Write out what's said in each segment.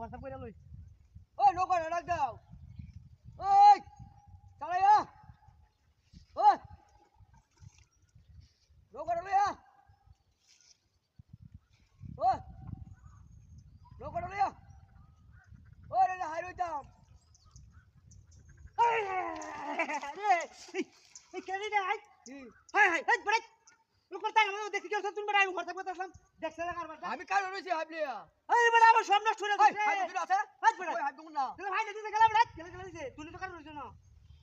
WhatsApp কইরা লই ওই নৌকা ডাক দাও ওই চালাইয়া ওই নৌকা লইয়া ওই নৌকা লইয়া ওই রে হাই রইতাম এই কেডি রে হাই হাই হাই হাই বড় তুই করতা আমি দেখি কি তুমি বড় আমি WhatsApp করতেছিলাম দেখছ না কারবারটা আমি কার রইছি হাবলিয়া এই বড় আমার সামনে শুনে হাই গেছে হাই তুই আছে হাই বড় ওই হাই দুন না তুই ভাই দিতে গেলাম রে গেলে দিছে তুই তো কার রইছ না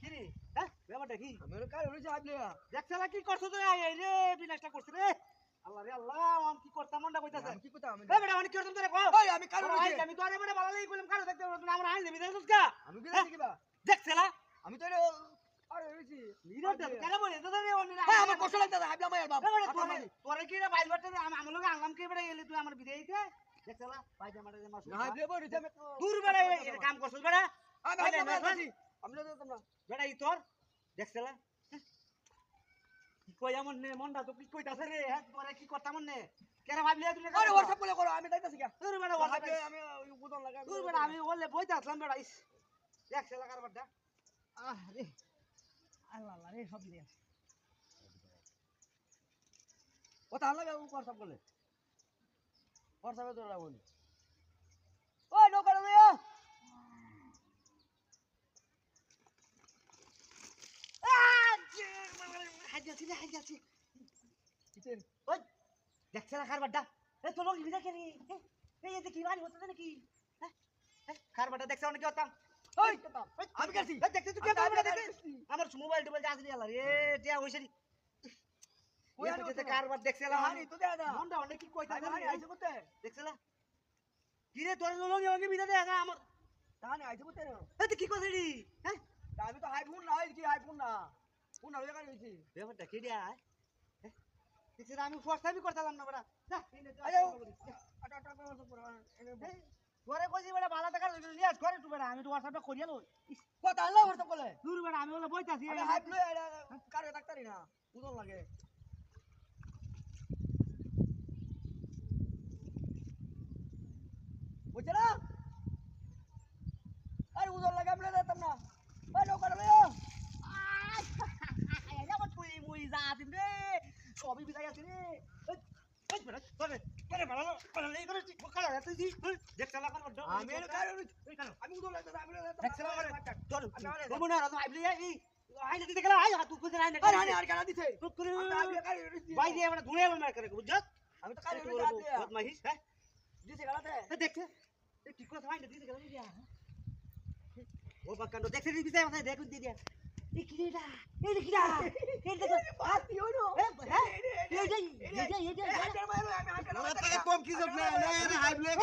কি রে হ্যাঁ ব্যাপারটা কি আমি কার রইছি হাবলিয়া দেখছ না কি করছ তুই এই রে বিনাশটা করছ রে আল্লাহ রে আল্লাহ আমি কি করতাম মনটা কইতাছে আমি কি কথা আমি এই বড় আমি কি করতাম তোরে কও ওই আমি কার রইছি আমি তো আরে বড় ভালো লাগি কইলাম কার দেখতে তুই আমরা আইন দেবি দেখছস কা আমি কি জানি কিবা দেখছ না আমি তো আরে রইছি নিরতে কেন বলে তো রে অন্য হ্যাঁ আমার কষ্ট লাগতাছে হাবলিয়া মায়ের বাপ তোরে কি রে বাইল বাটতে আমি লগে আনলাম কি বেড়া গেলি তুই আমার বিদেইতে দেখছলা পায়জামা টাইজা মাস হাবলিয়া বড় আমি দূর বেড়া এটা কাম করছস বেড়া আমি হাবলিয়া আমি না দিতাম না বেড়া ই তোর দেখছলা কি কই এমন নে মনটা তো কি কইতাছে রে হ্যাঁ তোরে কি করতাম নে কেরে ভাবলি তুই আরে WhatsApp বলে করো আমি যাইতাছি কি দূর বেড়া WhatsApp আমি বুদন লাগা দূর বেড়া আমি বললে বইতে আসলাম বেড়া ইস দেখছলা কারবারটা আরে আল্লাহ আল্লাহ রে সব দিয়ে ও তাহলে WhatsApp বলে WhatsApp এ তোরা বলি ওই নৌকা লইয়া হাইজাছি কিসের ওই দেখছলা কারবারটা এ তোর লোক বিদা কে রে এই এতে কি বাড়ি হচ্ছে নাকি হ্যাঁ কারবারটা দেখছ অনেক হতাম ওই আমি কাছি দেখতে তুই কে কারবারটা দেখছিস আমার মোবাইল টোবাইল যা আসলি আল্লাহ রে টিয়া হইছে রে কই আর যেতে কারবার দেখছলা হানি তো দেয়া না মনটা অনেক কি কইতা হানি আইছে করতে দেখছলা কি রে তোর লোক আমাকে বিদা দে আমার হানি আইছে করতে এই তুই কি কইছিস রে হ্যাঁ আমি তো আইফোন না কি আইফোন না ফোন আলো কার হইছি ব্যাপারটা কি দিয়া দেখছিস আমি ফোর্সটাই করতাম না বড়া যা আরে আটা আটা করে পড়া ঘরে কইছি বড় ভালো টাকা লইবি নিয়ে ঘরে তুই বড় আমি তো WhatsAppটা করিয়া লই কথা আল্লাহ WhatsApp বলে দূর বড় আমি বলে বইতাছি আমি হাইপ লই কারে ডাক্তারি না বুঝন লাগে বুঝছ না আরে বুঝন লাগে আমি যেতাম না ওই নৌকা লইয়া এলা তুই মুই যা দিন রে সবই বিদায় আছে রে ওই বড় তোরে কেন ভালো এই করে কালা তুই দেখছলা কারবার আমি এর কারে আমি বুঝন লাগে আমি দেখছলা করে চল তুমি না রাত আইবলি এই আই দিতে গেলা আই তুই কইছ না আরে হানি আর কারা দিছে ভাই দিয়ে আমরা ধুলে এলো না করে বুঝছ আমি তো কারে বদমাইশ হ্যাঁ দিছে গালাতে দেখছে এই ঠিক কথা ভাই দিতে গেলা দিয়া ও বাকান্ড দেখছে দিতে মাথায় দেখুন দি দিয়া এই কি রেডা এই কিডা এই দেখো হাতি হইলো হ্যাঁ এই যে আমি কম কি জব না হাই ব্লাড